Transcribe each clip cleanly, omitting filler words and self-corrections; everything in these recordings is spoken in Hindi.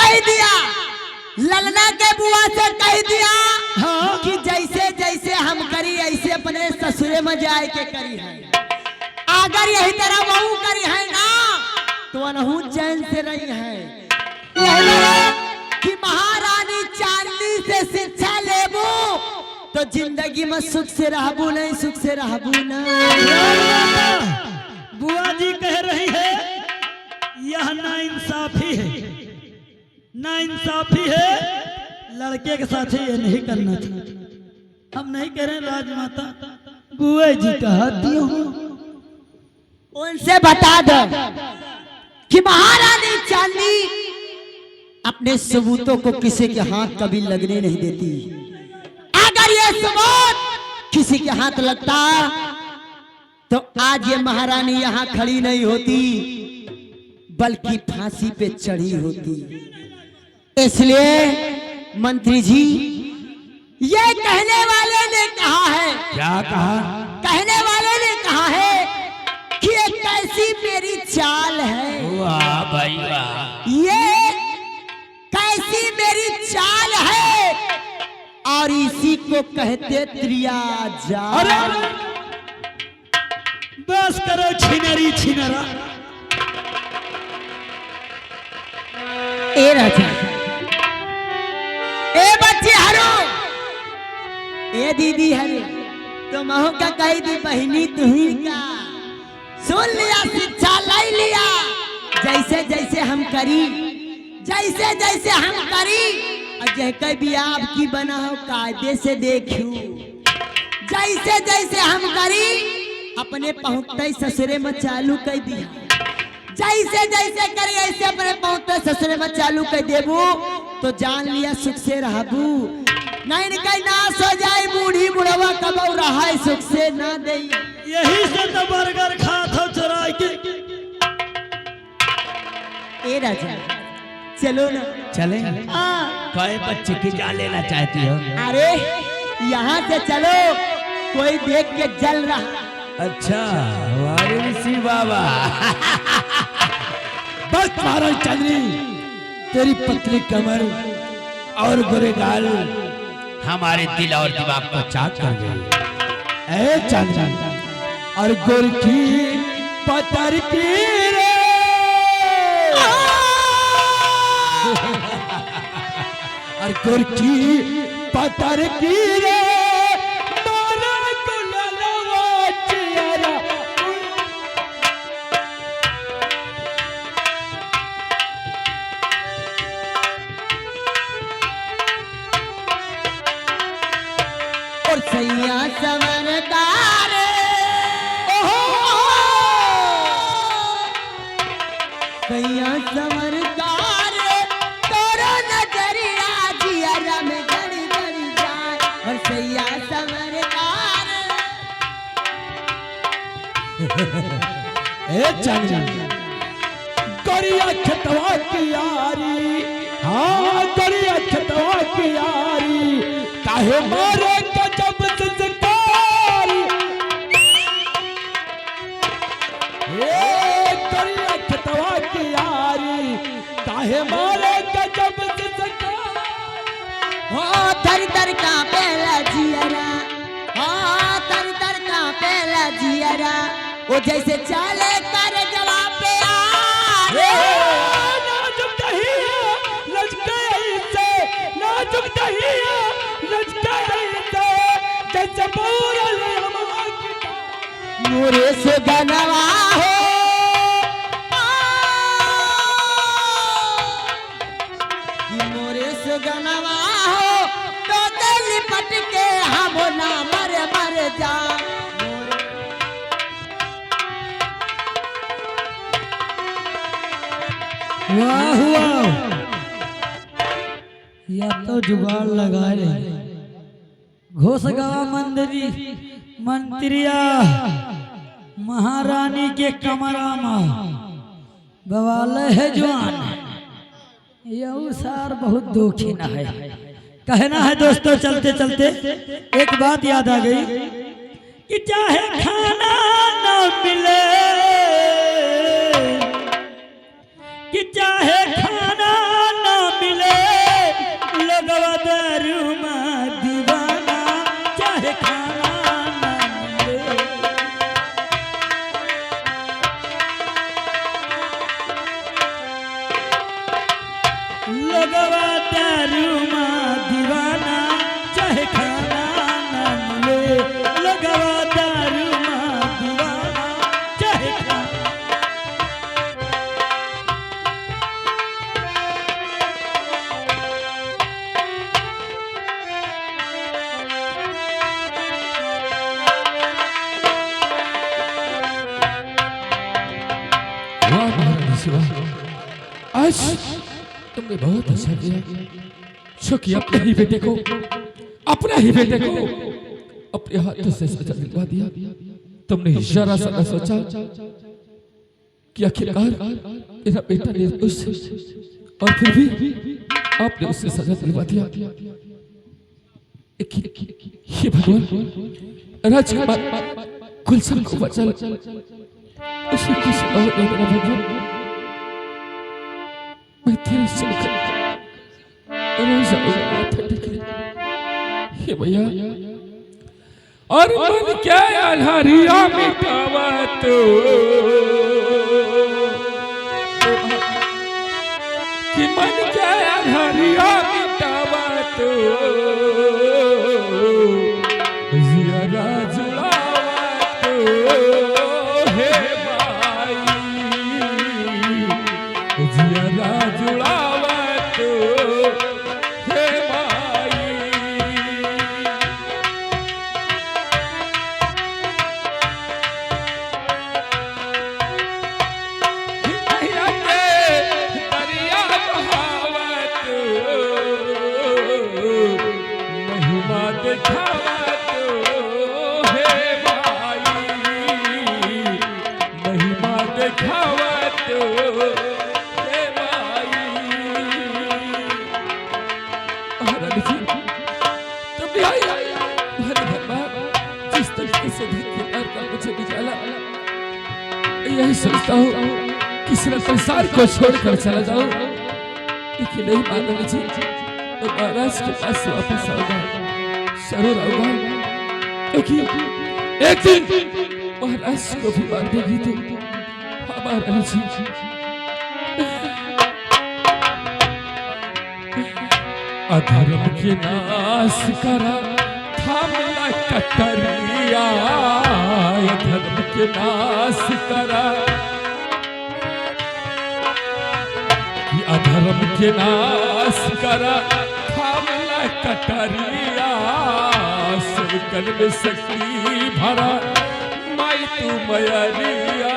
कह दिया, ललना के बुआ से कह दिया हाँ। कि जैसे जैसे हम करी ऐसे अपने ससुरे में जाए के करी है। अगर यही तरह बहू करी है ना तो अनहू चैन से रही है। कि महारानी चांदी से शिक्षा लेबू तो जिंदगी में सुख से रहबू नहीं, सुख से रहबू ना। बुआ जी कह रही है यह नाइंसाफी है, नाइंसाफी है, लड़के के साथ ये नहीं करना चाहिए। हम नहीं कह रहे राजमाता, बुआ जी कहती हूँ उनसे बता दो कि महारानी चांदी अपने सबूतों को किसी के हाथ कभी लगने नहीं देती। अगर ये सबूत किसी के हाथ लगता तो आज ये महारानी यहाँ खड़ी नहीं होती बल्कि फांसी पे चढ़ी होती। इसलिए मंत्री जी, ये कहने वाले ने कहा है, क्या कहा? कहने वाले ने कहा है कि ये कैसी मेरी चाल है, वाह भाई वाह, ये कैसी मेरी चाल है, और इसी को कहते त्रिया जाल। अरे बस करो छिनरी छिनरा। ए राजा, ए बच्चे हरो, ए दीदी हरे, तो महू का कही दी बहनी तुही का सुन लिया, शिक्षा ले लिया। जैसे जैसे हम करी, जैसे जैसे हम करी, और जैसे भी आपकी बना हो कायदे से देखू। जैसे जैसे हम करी अपने पहुंचते ससुरे में चालू कर दिया। जैसे जैसे करी ऐसे अपने पहुंचते ससुरे में चालू कर देबू तो जान लिया सुख से रहबू, नहीं कहीं नाश हो जाए। बूढ़ी बुढ़वा कब रहा सुख से ना दे। यही से तो बर्गर खात हो चुरा के। ए राजा चलो ना, चले हाँ। कई बच्चे की जान लेना चाहती हो? अरे यहाँ से चलो, कोई देख के जल रहा। अच्छा हमारे ऋषि बाबा। बस मारो चंद्री, तेरी पतली कमर और गोरे गाल हमारे दिल और दिमाग को चाक कर गए। ए चंद्री और गोर की पतर की रे और गोर की पतर की रे सैया समरदार, सैया समरदार, तोरो नजरिया जिया में गड़ी गड़ी जाए। और सैया समरदार, ए चंद्री गोरिया खतवा की यारी, हाँ गोरिया खतवा की यारी, काहे मारे गजब संस्कारी। ए गोरिया खतवा की यारी, काहे मारे गजब संस्कारी। हो दर दर का पहला जियरा, हाँ दर दर का पहला जियरा, वो जैसे चाले कर जवाब पे नाजुक दहिया लचके से, नाजुक दहिया लचके से, जैसे पूरल मोरे से बनवा हो। मोरे से बनवा हो तो दिल पट के हम ना मर मर जा। वाह वाह, या तो जुगाड़ लगा रहे घोषगावा मंदिरी मंत्रिया महारानी के कमरा में बवाल है जवान। यह सार बहुत दुखी न है। कहना है दोस्तों चलते चलते एक बात याद आ गई कि चाहे खाना न मिले, कि चाहे खाना न लगवा दारू माँ दीवाना चाहे खाना ना मिले लगवा दारू माँ दीवाना चाहे खाना आज तुमने बहुत अच्छा किया क्योंकि अपने ही बेटे को अपने हाथों से सजा दिलवा दिया। तुमने जरा सा न सोचा कि आखिरकार मेरा बेटा निर्दोष है और फिर भी आपने उससे सजा दिलवा दिया। हे भगवान राजकुमार गुलशन को बचा उसे कुछ और नहीं मेरा भगवान। मैं तेरे चलकर रोज हे भैया और मन क्या आधारिया मिटावा तो कि मन क्या आधारिया मिटावा तो जिया जुड़ावा तो हे भाई जिया जुड़ावा तो हे भाई। दरिया बहावत महिमा दिखावत हे भाई महिमा दिखावत हे भाई। तुम भी आई जिस तरीके से धनकीदार का मुझे निकाला यही सोचता हूँ किसी ने संसार को छोड़कर चला जाऊं लेकिन नहीं मानना जी तो महाराज के पास वापस आऊंगा जरूर आऊंगा क्योंकि एक दिन महाराज को भी मार देगी तो हमारा जी। अधर्म के नाश करा थामला कटरिया अधर्म के नाश करा कि अधर्म के नाश करा थामला कटरिया सबकन में शक्ति भरा माई तू मयरिया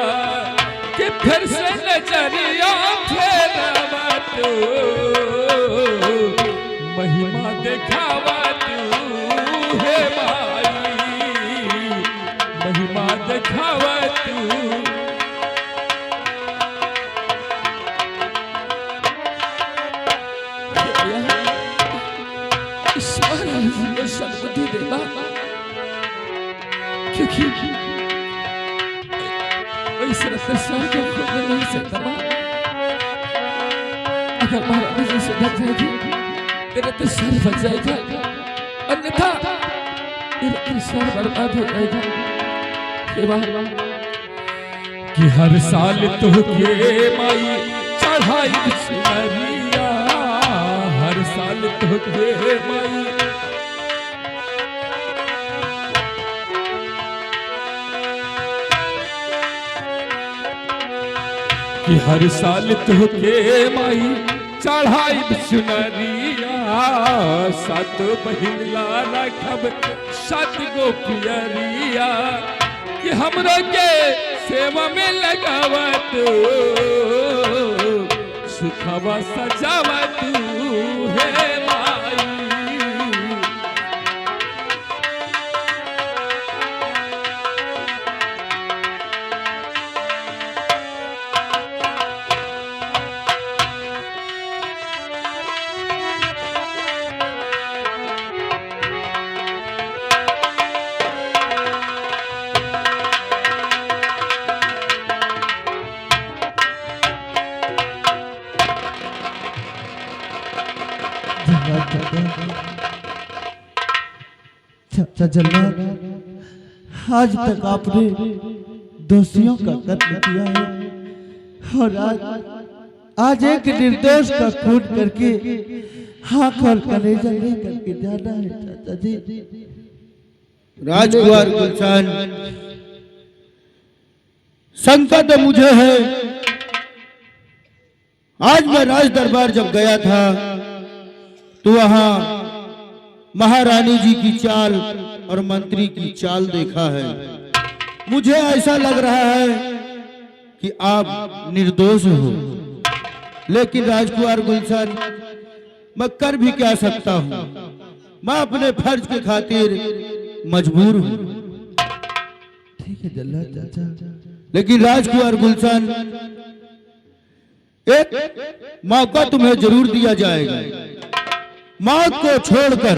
कि फिर से नजरिया फेरवा तू महिमा दिखावा तू हे भाई महिमा दिखावा तू। ईश्वर सद्बुद्धि देना क्योंकि इस रत्न को खुद नहीं सकता अगर महाराज जी से डर जाएगी तेरा तो सर बच जाएगा अन्यथा तेरा तो सर बर्बाद हो जाएगा। कि हर साल तुझे माई चढ़ाई सुनरिया हर साल तुझे माई कि हर साल तुझे माई चढ़ाई सुनरिया सात बहिन लाला खब सात गो पियरिया कि हमरा के सेवा में लगावत सुखवा सजावत हे माई। जल्लाद आज तक आपने दोषियों का कत्ल किया है और आज एक निर्दोष का खून करके आंख और कलेजा ले करके जाना है चाचा जी। राजकुमार गुलशन, संकट मुझे है। आज मैं राज दरबार जब गया था तो वहां महारानी जी की चाल और मंत्री की चाल देखा है। मुझे ऐसा लग रहा है कि आप निर्दोष हो, लेकिन राजकुमार गुलशन, मैं कर भी क्या सकता हूं। मैं अपने फर्ज के खातिर मजबूर हूं। ठीक है जल्लाद चाचा। लेकिन राजकुमार गुलशन, एक मौका तुम्हें जरूर दिया जाएगा। मौत को छोड़कर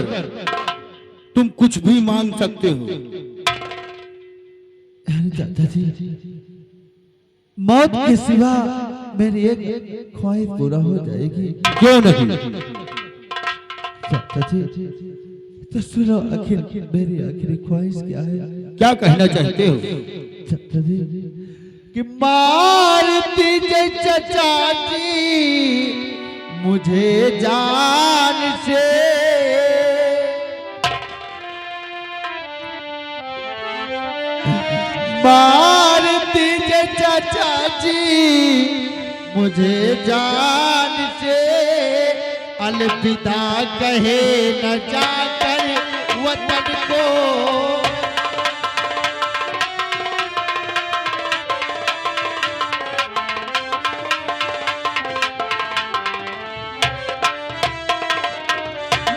तुम कुछ भी मांग सकते हो। अरे चाचा जी, मौत के सिवा मेरी एक ख्वाहिश पूरा हो जाएगी। क्यों नहीं? चाचा जी तो सुनो, आखिर मेरी आखिरी ख्वाहिश क्या है? क्या कहना चाहते हो? चाचा जी कि मार दीजिए चाचा जी मुझे जान से, मार दीजिए चाचा जी मुझे जान से, अलविदा कहे न जाकर वतन को।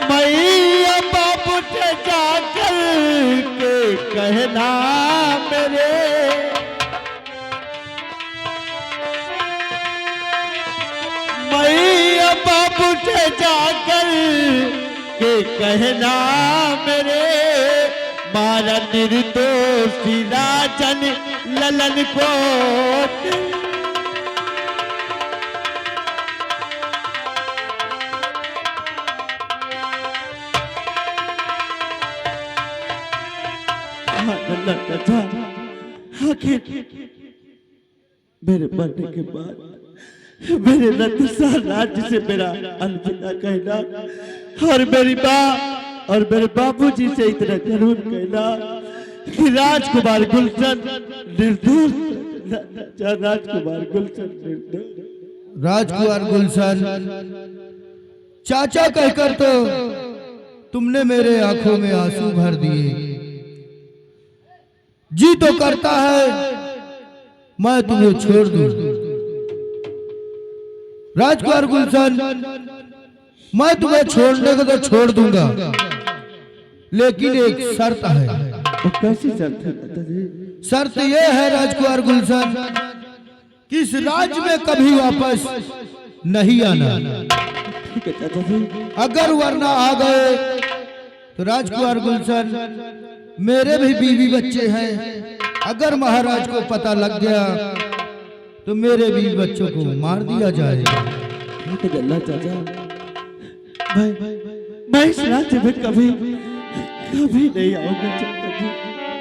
मैया बाबू के जाकर के कहना मेरे, मैया बाबू के जाकर के कहना मेरे, मारा निर्दोषी राजन ललन को। चाचा, आखिर मेरे मरने के बाद मेरे रतसा राज्य से मेरा अलविदा कहना, और मेरी माँ और मेरे बाबूजी से इतना जरूर कहना कि राजकुमार गुलशन निर्दोष। राजकुमार गुलशन निर्दोष। राजकुमार गुलशन, चाचा कहकर तो तुमने मेरे आंखों में आंसू भर दिए। जी तो करता है मैं तुम्हें छोड़ दूं। राजकुमार गुलशन, मैं तुम्हें छोड़ने को तो छोड़ दूंगा, लेकिन एक शर्त है। वो कैसी शर्त है दादाजी? शर्त यह है राजकुमार गुलशन कि इस राज्य में कभी वापस नहीं आना। ठीक है दादाजी। अगर वरना आ गए तो राजकुमार गुलशन, मेरे भी बीवी बच्चे हैं। अगर महाराज को पता लग गया तो मेरे बीवी बच्चों को मार दिया जाएगा। ठीक है जल्लाद चाचा, मैं इस राज्य में कभी नहीं आऊंगा चाचा जी।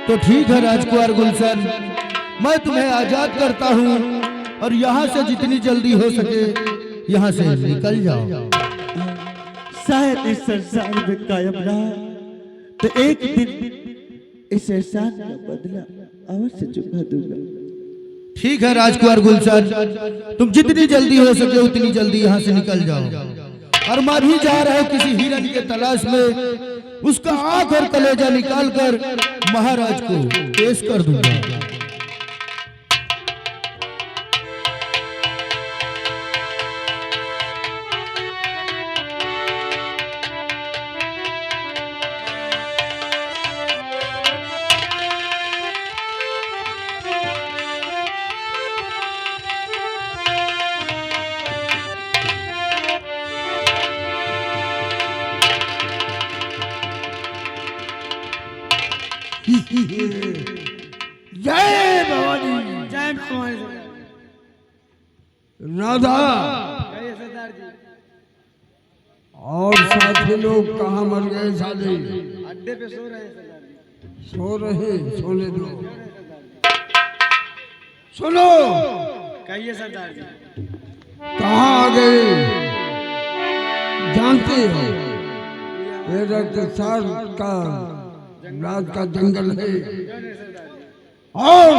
तो ठीक है राजकुमार गुलशन, मैं तुम्हें आजाद करता हूँ और यहाँ से जितनी जल्दी हो सके यहाँ से निकल जाओ। शायद इस संसार में कायम रहा तो एक दिन इस एहसान का बदला अवश्य चुका दूंगा। ठीक है राजकुमार गुलशन, तुम जितनी जल्दी हो सके उतनी जल्दी यहाँ से निकल जाओ। और मैं भी जा रहा हूँ किसी हिरन के तलाश में, उसका आंख और कलेजा निकाल कर महाराज को पेश कर दूंगा। जय भवानी, जय भवानी। राधा और साथी लोग कहाँ मर गए? साले अड्डे पे सो रहे हैं सरदार जी। सो रहे, सोने दो। सुनो, कहिए सरदार जी। कहाँ आ गए जानते हो? ये रक्तसार का रात का जंगल है। और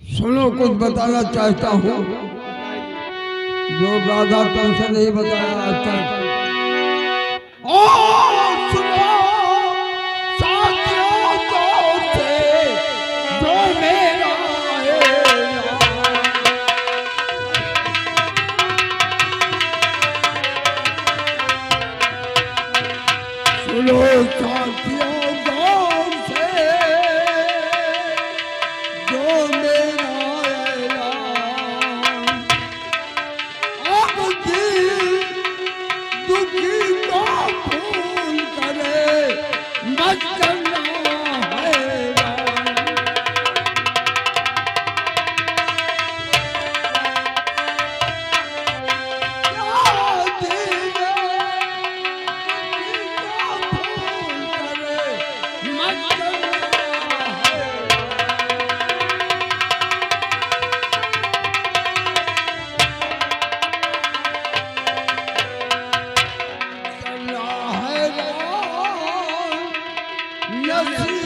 सुनो, कुछ बताना चाहता हूँ जो राधा तुमसे नहीं बताया आज तक। और सुनो साथियों तो थे जो मेरा सुनो साथियों गौर से जो मेरा ऐलान। अब दिल दुखी को फूल करे मत करना हैरान। क्या दिल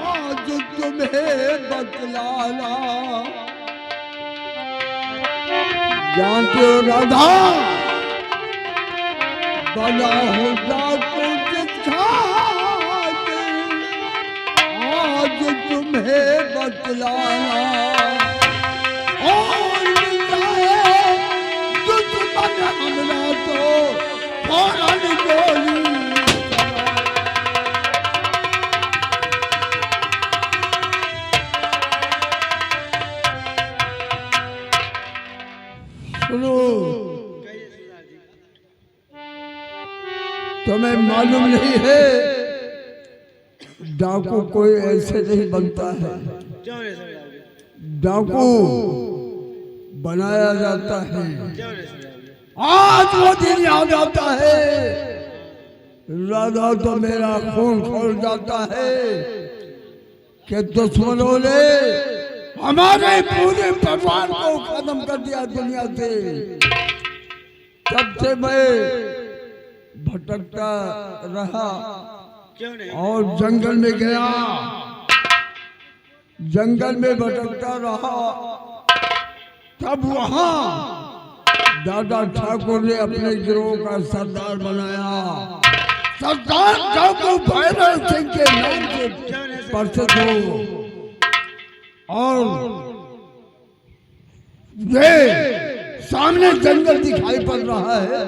आज तुम्हें बतलाना। जानते हो राधा, बना हो डाकू आज तुम्हें बतलाना। और मिलता है दुश्मन हमला तो फौरन गोली। सुनो, तुम्हें मालूम नहीं है डाकू कोई ऐसे नहीं बनता है। डाकू बनाया जाता है। आज वो दिन याद आता है, राधा तो मेरा खून खोल जाता है कि दुश्मनों ने हमारे पूरे परिवार को खत्म कर दिया दुनिया से। तब से मैं भटकता रहा और जंगल में गया, जंगल में भटकता रहा। तब वहां दादा ठाकुर ने अपने गिरोह का सरदार बनाया। सरदार ठाकुर भैरव सिंह के नाम से प्रसिद्ध हो। और ये सामने जंगल दिखाई पड़ रहा है,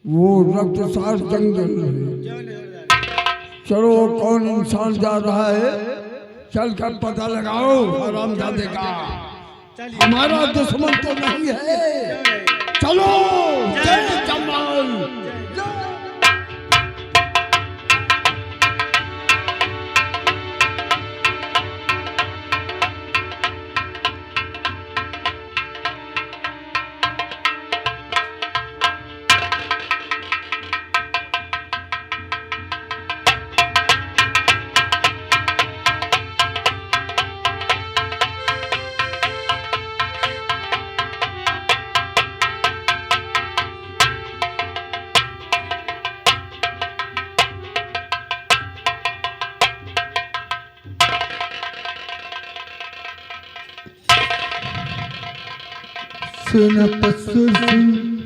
वो रक्तसार जंगल है। चलो कौन इंसान जा रहा है, चल कर पता लगाओ हरामजादे का। हमारा दुश्मन तो नहीं है। चलो जय जमाल।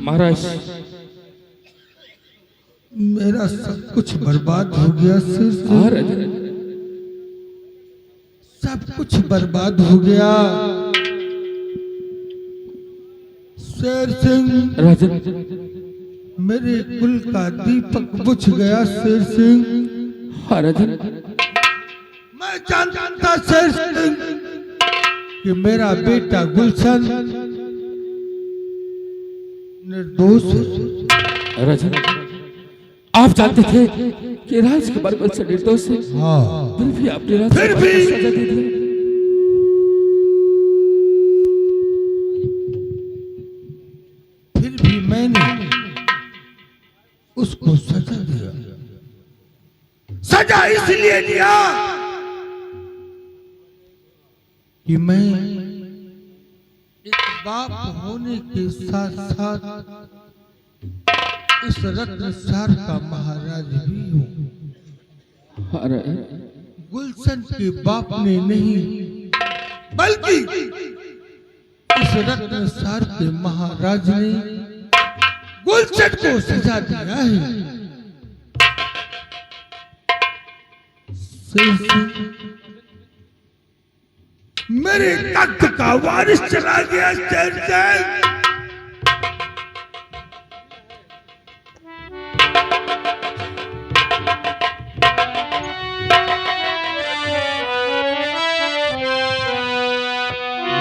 महाराज, मेरा सब कुछ बर्बाद हो गया महाराज, सब कुछ बर्बाद हो गया। शेर सिंह, राजन, मेरे कुल का दीपक बुझ गया शेर सिंह। हाँ राजन, मैं जानता था शेर सिंह कि मेरा बेटा गुलशन निर्दोष है। राजन, आप जानते थे कि राजकुमार गुलशन निर्दोष है, हाँ, फिर भी आपने राजकुमार को सजा दे दी। फिर भी मैंने उसको सजा दिया। सजा इसलिए दिया कि मैं एक बाप होने के साथ साथ इस रत्नसार का महाराज भी हूँ। हाँ राजन, गुलशन के बाप ने नहीं, बल्कि इस रत्नसार के महाराज ने गुलशन को सजा दिया है। मेरे तख्त का वारिस चला गया शेर सिंह।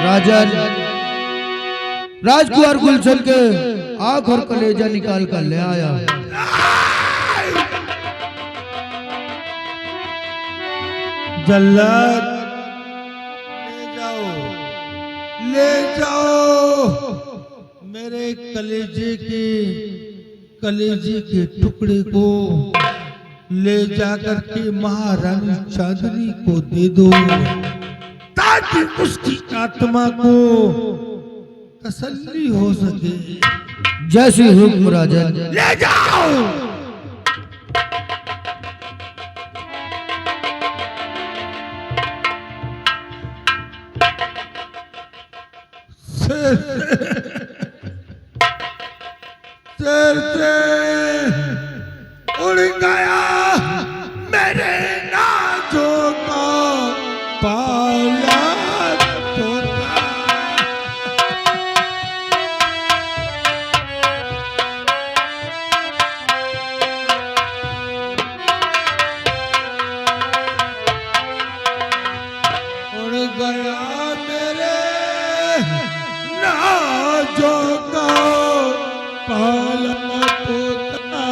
राजन, राजकुमार गुलशन के आंख और कलेजा निकाल कर ले आया। जल्लाद, ले जाओ मेरे कलेजे के टुकड़े को ले जाकर के महारानी चांदनी को दे दो, ताकि उसकी आत्मा को तसल्ली हो सके। जैसी हुक्म राजन। ले जाओ। शेर से उड़ गया मेरे नाजों का पाला तोता। उड़ गया मेरे नाजों का पाला तोता।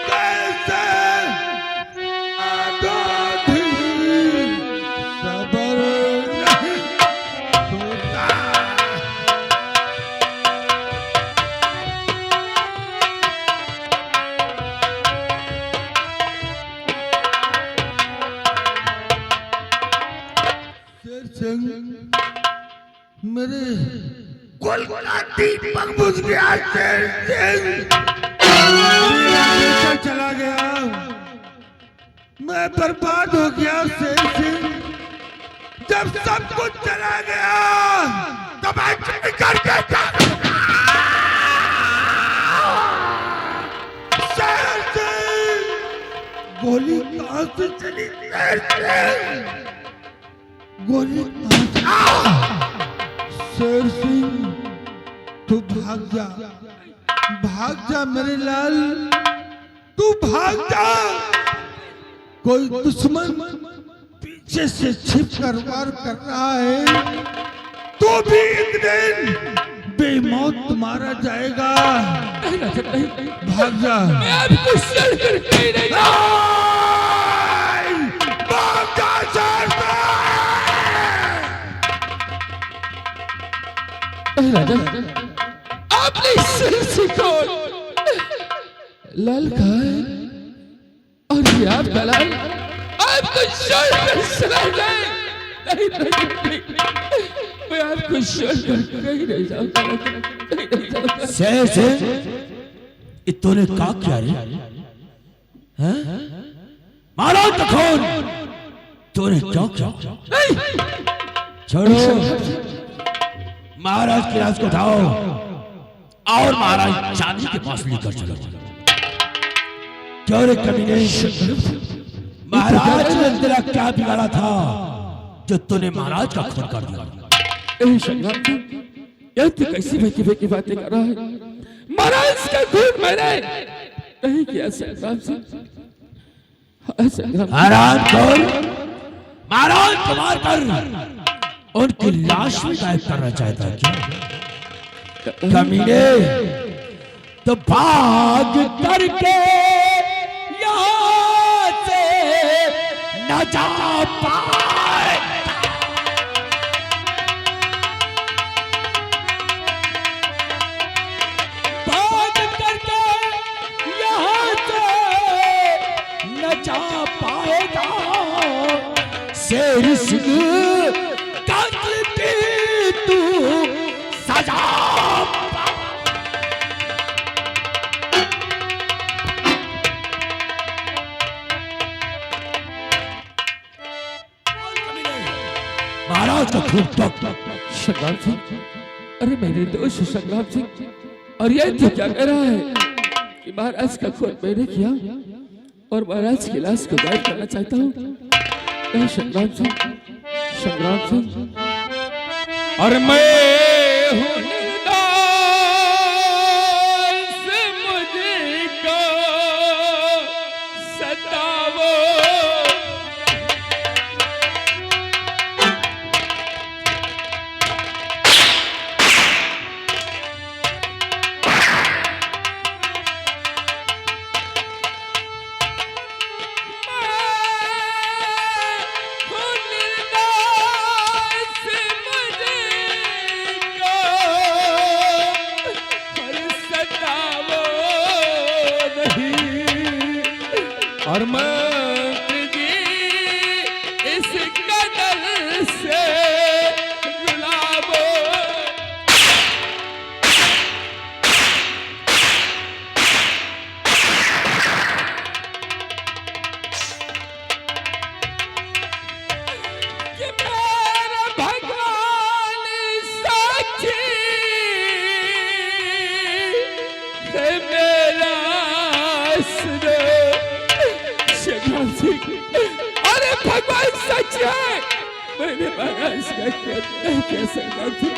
कैसे आगाधी सबर नहीं होता। शेर सिंह, मेरे कुल का दीपक बुझ गया। शेर सिंह, मेरा बेटा चला गया, मैं बर्बाद हो गया। शेर सिंह, जब सब कुछ चला गया तो मैं चुप करके शेर सिंह, गोली कहां से चली? शेर सिंह, गोली कहां से? शेर सिंह, तू भाग जा मेरे लाल, तू भाग जा। कोई दुश्मन पीछे से छिप कर वार कर रहा है, तो भी एक दिन बेमौत मारा जाएगा। नहीं राजन, नहीं, भाग जा। मैं आपको शेर करके ही नहीं भाग जा शेर सिंह। राजन, आपने शेर सिंह को लाल कहा है, और ये आप दलाल आपको छोड़कर चला गए। नहीं, नहीं, नहीं, मैं आपको छोड़कर कहीं नहीं जाऊंगा, कहीं नहीं जाऊंगा। शेर सिंह, इतने का क्या रे? हैं? मारो तो खून। तूने क्या किया? छोड़ो, महाराज की लाश को उठाओ और महाराज चांदी के पास लेकर चलो। क्यों रे कमीने, महाराज ने तेरा क्या बिगाड़ा था जो तूने महाराज का खून कर दिया? यही संग्राम, यह तो कैसी बेकी बेकी बातें कर रहा है। महाराज का खून मैंने नहीं किया संग्राम सिंह। हाँ, संग्राम सिंह। महाराज को मार कर उनकी लाश भी गायब करना चाहता है क्या? कमीने तो भाग करके यहाँ से न जा पाए। भाग करके यहाँ से न जा पाएगा। शेर सिंह कत्ल की तू सजा महाराज का खून तक। संग्राम सिंह, अरे मेरे दोस्त संग्राम सिंह, और ये तू क्या कह रहा है कि महाराज का खून मैंने किया और महाराज की लाश को गायब करना चाहता हूँ? नहीं संग्राम सिंह, संग्राम सिंह, और मैं हूँ निर्दोष, मुझको सताओ। और मंत्री इस कदर से रुलावो। कि मेरा भगवान साक्षी है मेरा सुनो। अरे भगवान सच है, मैंने महाराज का खून नहीं किया संग्राम सिंह।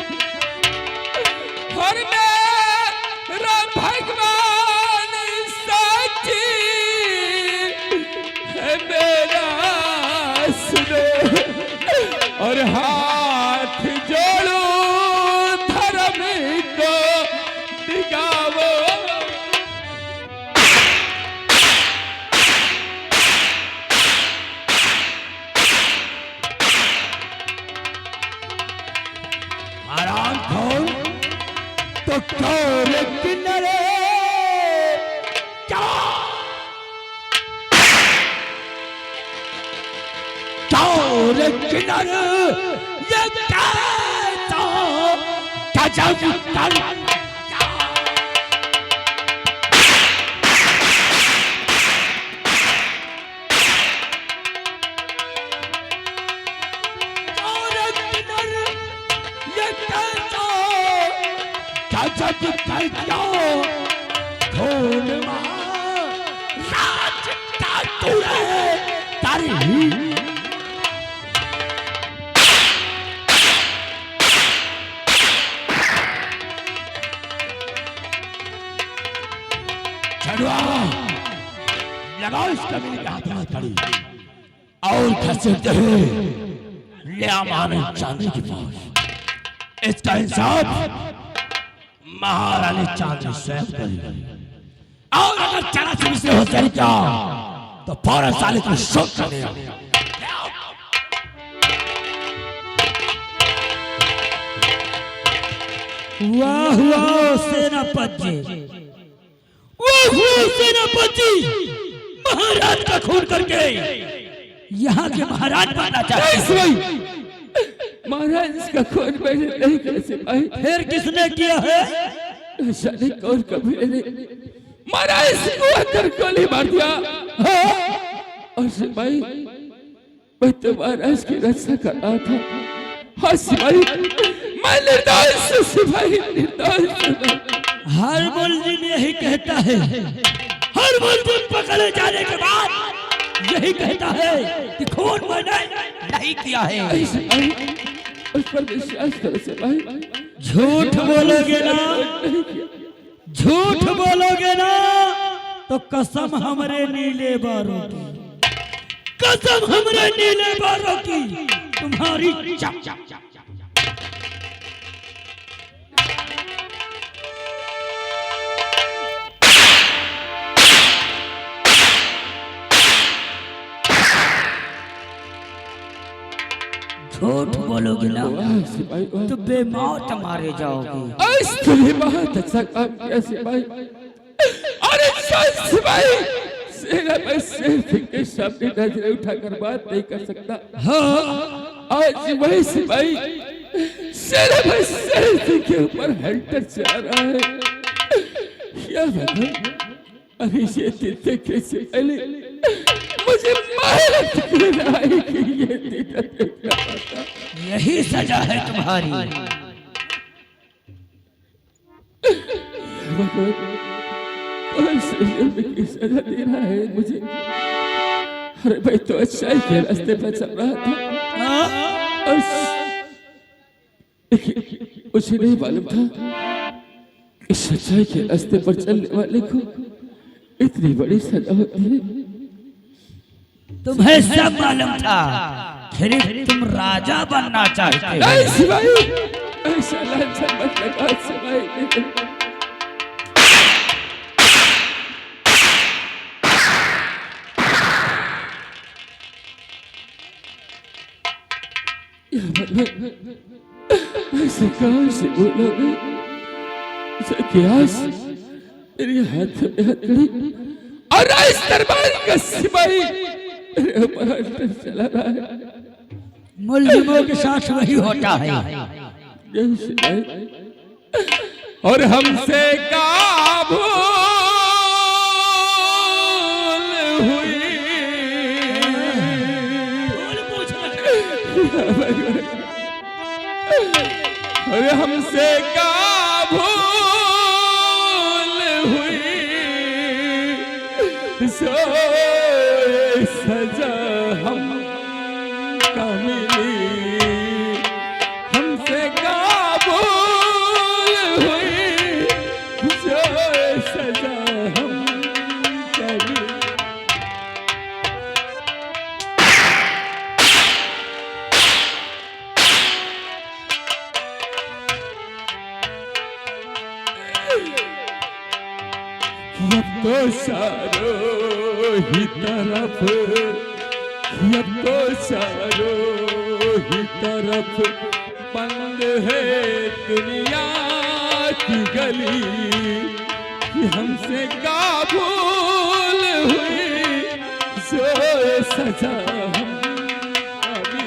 और मेरा भगवान सच्ची है मेरा सुनो। और हाथ जोड़ो धर्म को दिखाओ। तो क्यों किनारे क्या किनारे ये कहता गजब कर जब करता खून राज का तुरे तारी चढ़वा लगाओ इस कमीने के हाथ में कड़ी और खसेड़ते हुए ले माने चांदी की फौज। इसका इंसाफ महारानी चांदी स्वयं करेगी। और अगर चला चुरी से हो जाए क्या तो फौरन साले को शोक कर देगा। वाह वाह सेनापति, वाह वाह सेनापति, महाराज का खून करके यहाँ के महाराज बनना चाहते हैं। महाराज का खून मैंने नहीं किया सिपाही। फिर किसने किया है? जाने कौन कबीले ने महाराज को आकर गोली मार दिया। और सिपाही मैं तो महाराज की रक्षा कर रहा था। हाँ सिपाही, मैं निर्दोष सिपाही, निर्दोष। हर मुलजिम यही कहता है, हर मुलजिम पकड़े जाने के बाद यही कहता है कि खून मैंने नहीं किया है। उस पर विश्वास करो सिपाही। झूठ बोलोगे ना, झूठ बोलोगे ना तो कसम हमरे नीले बारों की, कसम हमरे नीले बारों की तुम्हारी झूठ बोलोगे ना वाह सिपाही वाह। तो बेमौत मारे जाओगे। आज तूने बहुत अच्छा काम किया सिपाही। अरे चल सिपाही, सेना में सिर्फ के सामने नजरें उठाकर बात नहीं कर सकता। हाँ आज वही सिपाही सेना में सिर्फ के ऊपर हंटर चला रहा है। या भगवान, अभी ये दिन देखने से पहले मुझे मालूम क्यों ना आई कि ये दिन देखना पड़ता। यही सजा है तुम्हारी। भगवान, कौन से जुर्म की सजा दे रहा है मुझे? अरे भाई तो अच्छाई के रास्ते पर चल रहा था और मुझे नहीं मालूम था कि सच्चाई के रास्ते पर चलने वाले को इतनी बड़ी सजा होती है। तुम्हें सब मालूम था, फिर तुम राजा बनना चाहते नहीं हो। सिपाही, ऐसा लांछन मत लगा सिपाही। ऐसे कौन से बोलोगे कि आज मेरे हाथ में हथकड़ी और इस दरबार का सिपाही मेरे ऊपर हंटर चला रहा है। मुल्जिमों के साथ वही होता है। यही सिपाही और हमसे का भूल हुई। और हमसे का भूल हुई, सो सजा हम का मिली। हमसे का भूल हुई, सो सजा हम का मिली। अब तो चारों ही तरफ, अब तो चारों ही तरफ बंद है दुनिया की गली। कि हमसे का भूल हुई, सो सजा हम अभी।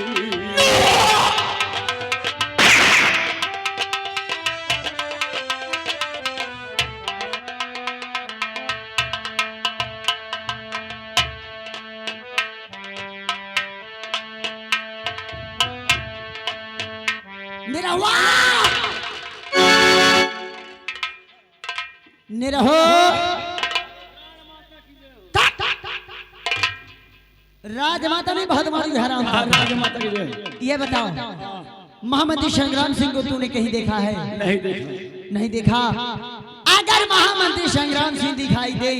निरहो राजमाता नहीं बहुत मारी हराम। राजमाता की जय। ये बताओ, महामंत्री संग्राम सिंह को तूने कहीं देखा है? नहीं देखा। नहीं देखा। अगर महामंत्री संग्राम सिंह दिखाई दे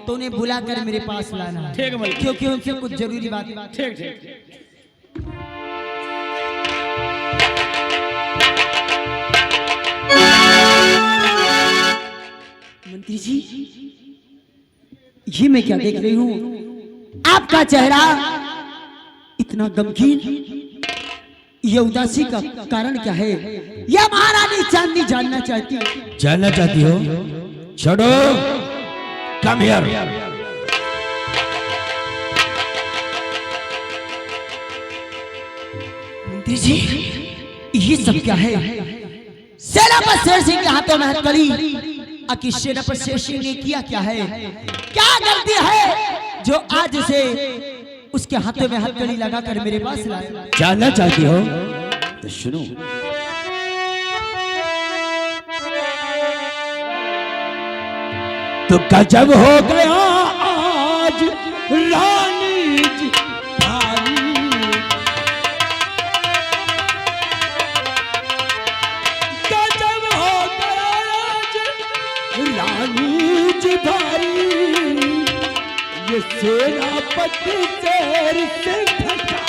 तो उन्हें बुलाकर मेरे पास लाना, ठीक है, क्योंकि उनसे कुछ जरूरी बात। ठीक ठीक। मंत्री जी, ये मैं क्या देख रही हूँ? आपका चेहरा इतना गमगीन, ये उदासी का कारण क्या है? यह महारानी चांदनी जानना चाहती है। जानना चाहती हो? छोड़ो, कम हियर। मंत्री जी, ये सब क्या है? सेना पर शेर सिंह के हाथों में हथकड़ी, आखिर सेना पर शेर सिंह ने किया क्या है? क्या गलती है जो आज उसे उसके हाथों में हथकड़ी लगाकर मेरे पास लाया? जानना चाहती हो तो सुनो। तो गजब हो गया आज रानी जी भारी। गजब हो गया आज सेनापति शेर से ढका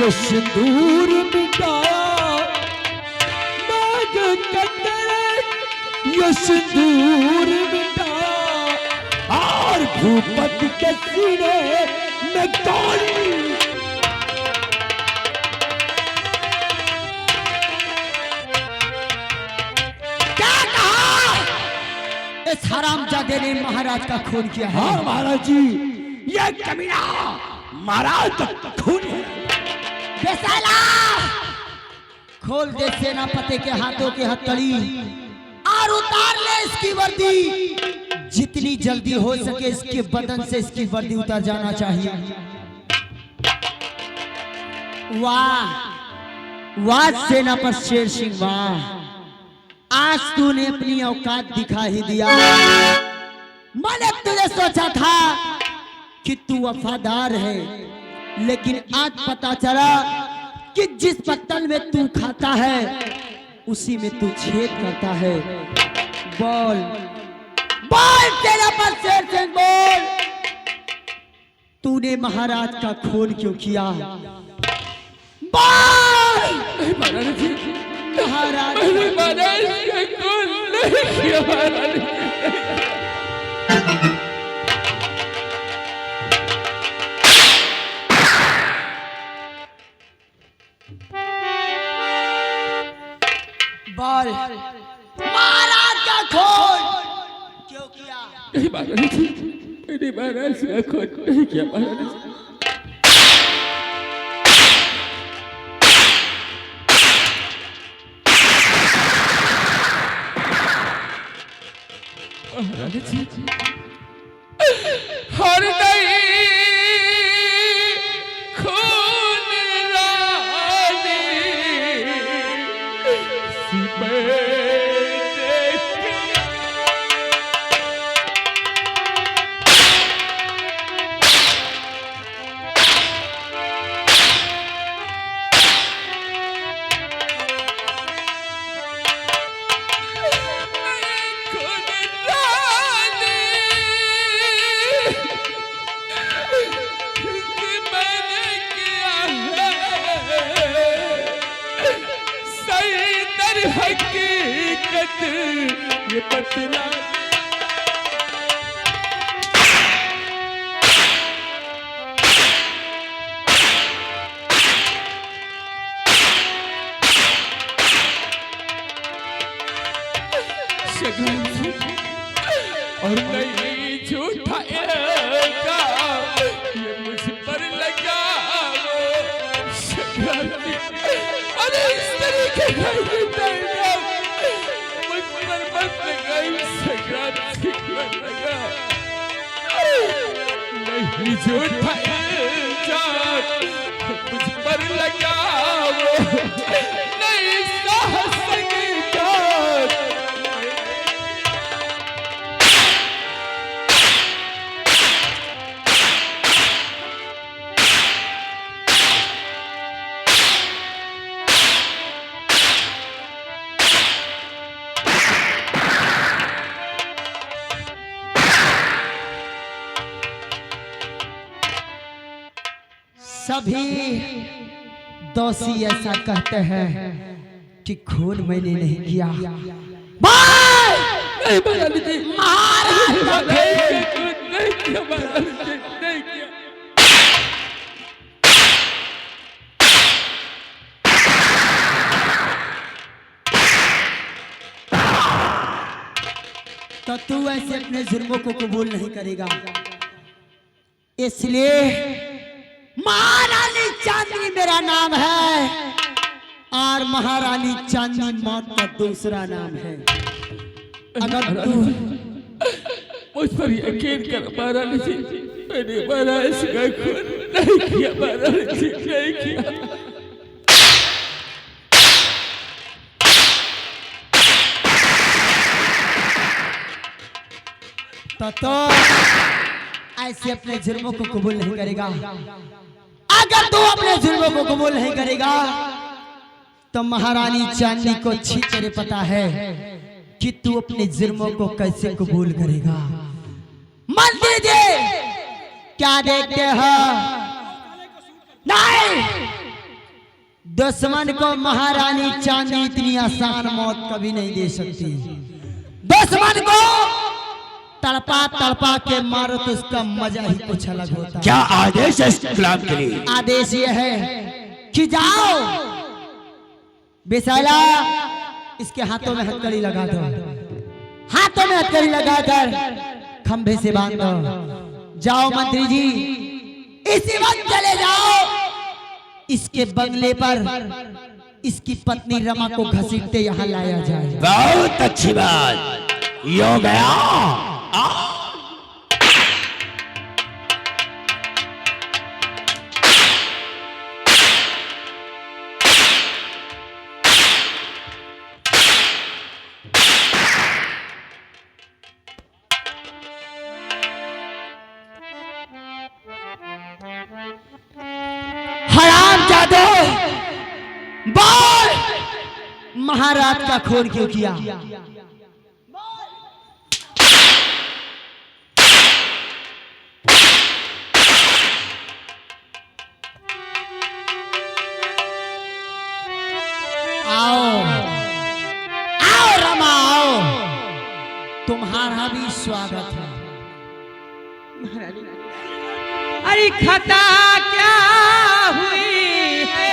ये सिंदूर मिटाया नाग कतरे ये सिंदूर मिटाया और भूपति के सीने में गोली क्या कहा? इस हरामजादे ने महाराज का खून किया है। हाँ महाराज जी, ये कमीना महाराज का खून है। बेसाला खोल दे सेनापति के हाथों की हथकड़ी और उतार ले इसकी वर्दी। जितनी जल्दी हो सके इसके बदन से इसकी वर्दी उतर जाना चाहिए। वाह वाह सेनापति शेर सिंह वाह, आज तूने अपनी औकात दिखा ही दिया। मैंने तुझे सोचा था कि तू वफादार है, लेकिन आज पता चला कि जिस पत्तल में तू खाता है उसी में तू छेद करता है। बोल बोल सेनापति शेर सिंह बोल, तूने महाराज का खून क्यों किया? बोल। महाराज जी, महाराज महाराज का खून नहीं किया महाराज जी। बोल महाराज का खून क्यों किया? नहीं महाराज जी, मैंने महाराज का खून नहीं किया महाराज जी। महाराज जी, हर नहीं खून रानी हकीकत ये बतला और नहीं झूठा ये मुझ पर लगा अरे इस तरीके का मुझ पर मत लगाई लगा नहीं झूठा मुझ पर लगा नहीं साहस सभी दोषी ऐसा कहते हैं कि खून मैंने नहीं किया। तो तू ऐसे अपने जुर्मों को कबूल नहीं करेगा, इसलिए महारानी चांदनी मेरा नाम है और महारानी चांदनी मौत का दूसरा नाम है। अगर तू मुझ पर यकीन कर महारानी जी, मैंने महाराज का खून नहीं किया महारानी जी, नहीं किया। तो ऐसे अपने जुर्मों को कबूल नहीं करेगा। अगर तू अपने जुर्मों को कबूल नहीं करेगा तो महारानी चांदनी को अच्छी तरह पता है कि तू अपने जुर्मों को कैसे कबूल करेगा। मंत्री जी क्या देखते हो? नहीं, दुश्मन को महारानी चांदनी इतनी आसान मौत कभी नहीं दे सकती। दुश्मन को तड़पा तड़पा के मारो तो उसका मजा ही कुछ अलग होता है। क्या आदेश है इस गुलाम के लिए? आदेश ये है कि जाओ बिसाला, इसके हाथों में हथकड़ी लगा दो, हाथों में हथकड़ी लगाकर खंभे से बांध दो। जाओ मंत्री जी, इसी वक्त चले जाओ इसके बंगले पर इसकी पत्नी रमा को घसीटते यहाँ लाया जाए। बहुत अच्छी बात, यो गया। हरामजादे, बोल महाराज का खून क्यों किया? आओ आओ रमा आओ, तुम्हारा भी स्वागत है। अरे खता क्या हुई है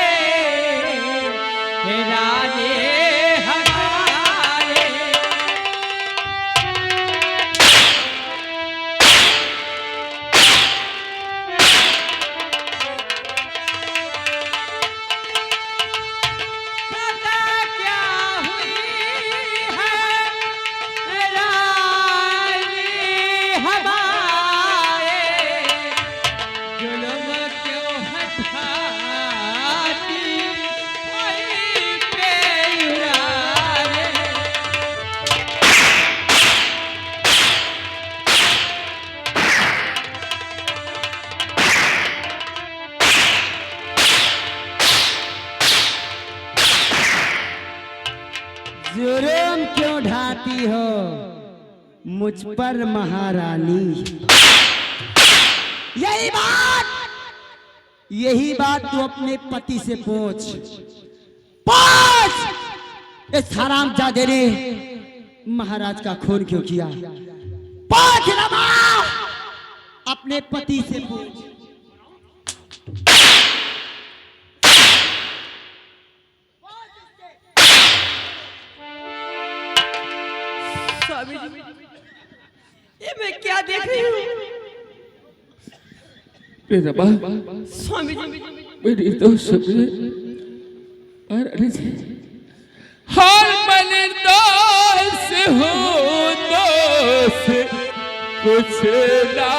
राजे हमारे, खता क्या हुई है राजे हमारे, जुल्म क्यों हटाती वहीं पे उड़ाए। जुर्म क्यों ढाती हो मुझ पर महारानी? यही बात तू अपने पति से पूछ। इस हरामजादे ने महाराज का खून क्यों किया? पूछ रमा, अपने पति से पूछ। स्वामी जी, ये मैं क्या देख रही हूँ? मेरा बाप स्वामी जी, मेरी दोस्त समझे और अरे जी हर मन दोस्त हो, दोस्त कुछ ना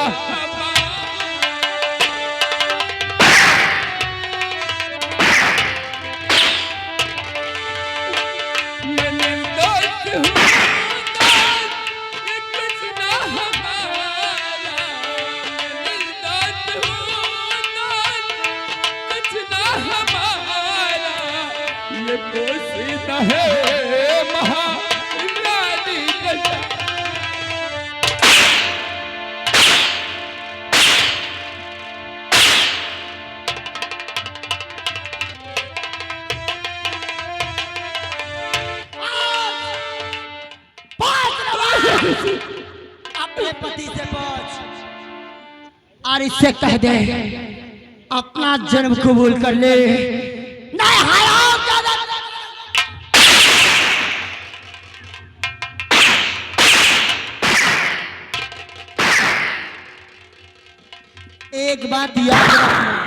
है महारानी का। अपने पति से पूछ और इससे कह दे अपना जन्म कबूल कर ले। नहीं हरामजादा, एक बात याद रखना,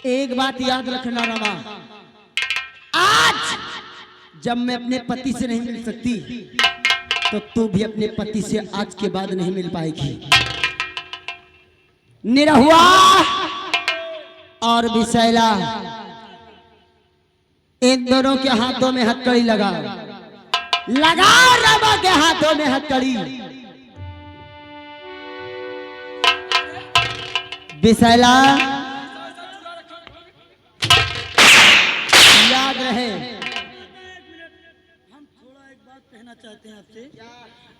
एक बात याद रखना रमा, आज जब मैं अपने पति से नहीं मिल सकती तो तू भी अपने पति से आज के बाद नहीं मिल पाएगी। निरहुआ और विशैला, इन दोनों के हाथों में हथकड़ी लगा लगा रमा के हाथों में हथकड़ी। बिसैला याद रहे।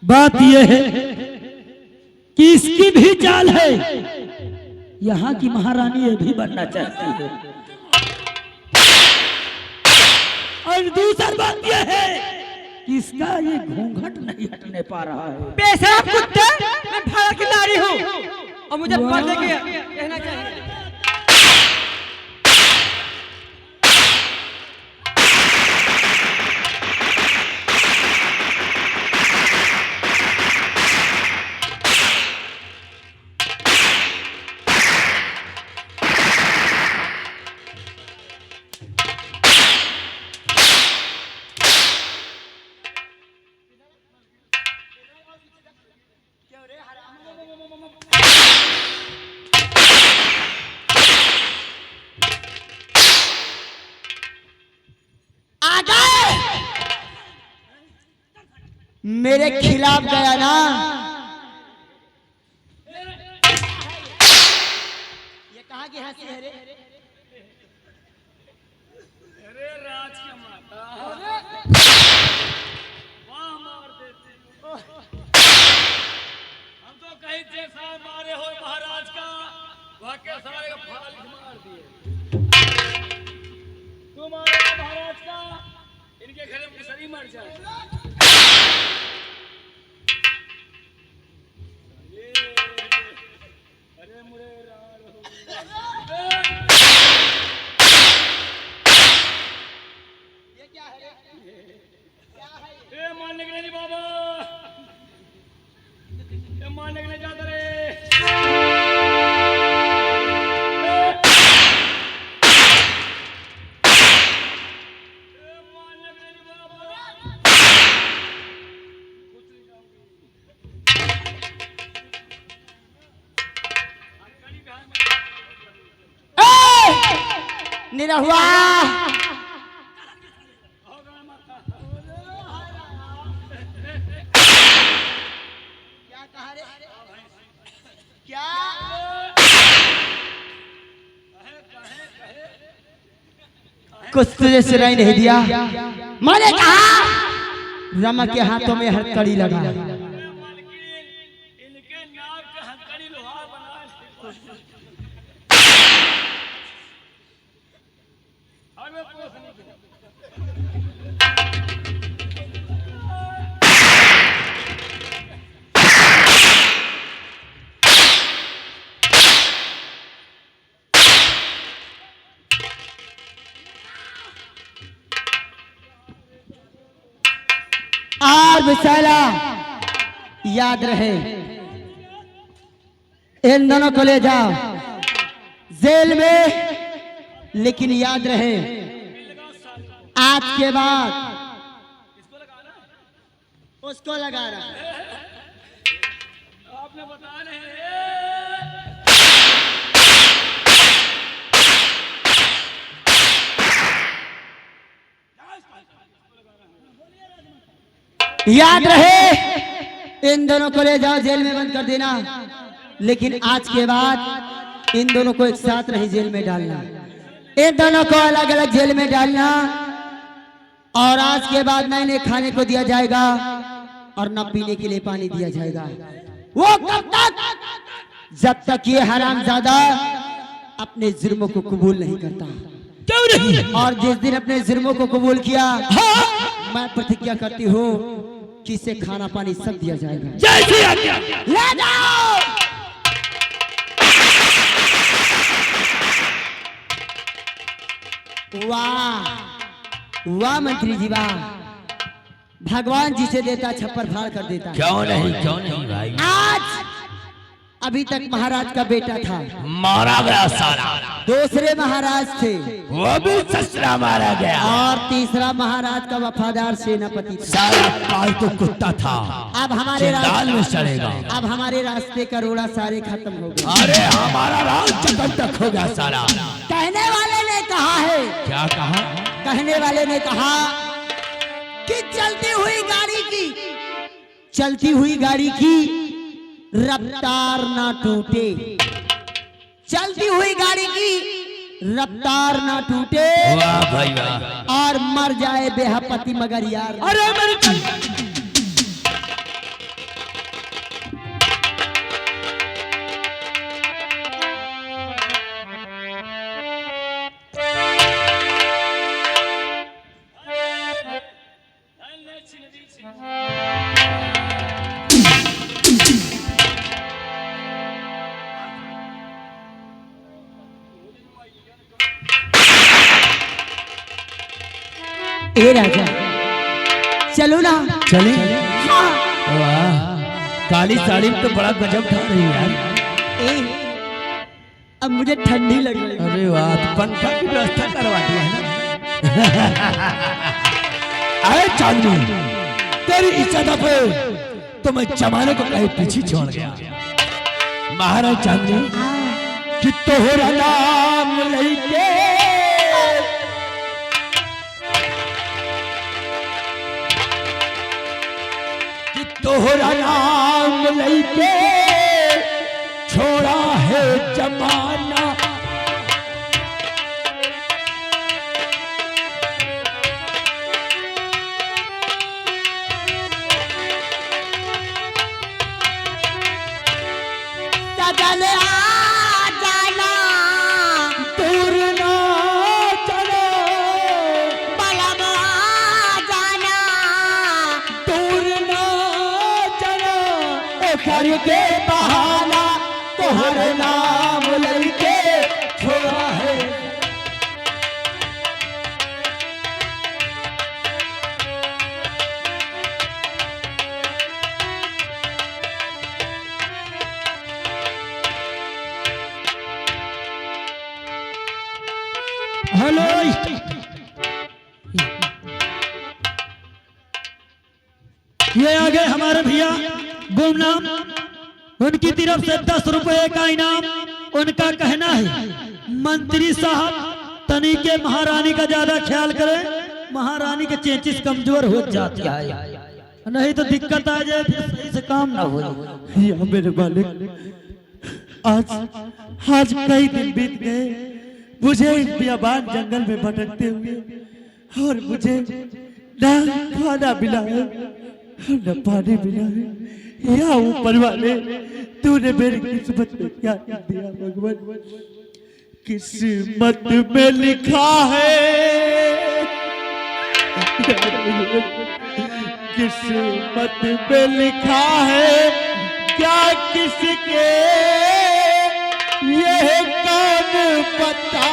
बात यह है कि इसकी भी चाल है, यहाँ की महारानी ये भी बनना चाहती है। और दूसरी बात यह है कि इसका ये घूंघट नहीं हटने पा रहा है। पेशाब कुत्ते, मैं भारत की नारी हूँ और मुझे पर्दे के कहना चाहिए। मेरे खिलाफ गया ना, ये कहाँ की हंसी है रे? अरे राज की माता, वाह मार देते। हम तो कहीं जैसा मारे हो महाराज का, वाकई सारे का फाल मार दिए। तुम मारे महाराज का, इनके घर में मुसरी मर जाए। अरे मुरे ये क्या है? क्या है ये? मारने के लिए नहीं बाबा, ये मारने के लिए जाता रे। निरहुआ क्या कहा रे? क्या कुछ तुझे सिराई नहीं दिया? मैंने कहा रमा के हाथों में हथकड़ी लगा। इनके नाक का हथकड़ी लोहा बना और विशाला याद रहे, इन दोनों को ले जाओ जेल में, लेकिन याद रहे आज के बाद उसको लगा रहा। आपने बताया नहीं। याद रहे इन दोनों को ले जाओ जेल में बंद कर देना, लेकिन आज के बाद इन दोनों को एक साथ नहीं जेल में डालना, इन दोनों को अलग अलग जेल में डालना। और आज के बाद न इन्हें खाने को दिया जाएगा और न पीने के लिए पानी दिया जाएगा। वो कब तक? जब तक ये हरामजादा अपने जुर्मों को कबूल नहीं करता। क्यों नहीं? और जिस दिन अपने जुर्मों को कबूल किया, मैं प्रतिज्ञा करती हूँ कि इसे खाना पानी सब दिया जाएगा। जैसी आज्ञा। ले जाओ। वाह वाह मंत्री जी वाह, भगवान जिसे देता छप्पर फाड़ कर देता। क्यों नहीं भाई? आज अभी तक महाराज का बेटा था, मारा गया सारा। दूसरे महाराज थे, वो भी ससुरा मारा गया। और तीसरा महाराज का वफादार सेनापति था। सारा पालतू कुत्ता था, अब हमारे दाल में चढ़ेगा। अब हमारे रास्ते का रोड़ा सारे खत्म हो गए। अरे हमारा राज तक हो गया सारा। कहने वाले ने कहा है, क्या कहा? कहने वाले ने कहा कि चलती हुई गाड़ी की रफ्तार ना टूटे, चलती हुई गाड़ी की रफ्तार ना टूटे। वाह भाई वाह। और मर जाए बेहपति मगर यार। अरे मेरी ए राजा चलो ना। चले। हाँ। वाह, काली साड़ी में तो बड़ा गजब ढा रही है यार। ए, अब मुझे ठंडी लग रही है। अरे वाह, तो पंखा की व्यवस्था करवा दी है ना। अरे चांदनी, तेरी इज्जत पे तो मैं जमाने को कहीं पीछे छोड़ गया। महाराज चांदनी कि तोहरा नाम लेके तोहरा नाम लेके छोड़ा है जमाना। सजल आ जाना दूर ना चलो, बलम आ जाना दूर ना चलो, करके बहाना तोहर नाम लेके छोड़ा है। हेलो, ये आ गए हमारे भैया गुमनाम, उनकी तरफ से 10 रुपए का इनाम। उनका कहना है मंत्री साहब तनी के महारानी का ज्यादा ख्याल करें, महारानी के चेचिस कमजोर हो जाती है, नहीं तो दिक्कत आ जाए, फिर सही से काम ना हो। या मेरे मालिक, आज कई दिन बीत गए मुझे इस बियाबान जंगल में भटकते हुए, और मुझे ना खाना मिला है न पानी मिला है। या ऊपर वाले तूने मेरी किस्मत में क्या लिख दिया भगवान। किस्मत में लिखा है, किस्मत में लिखा है, क्या किसके यह कौन पता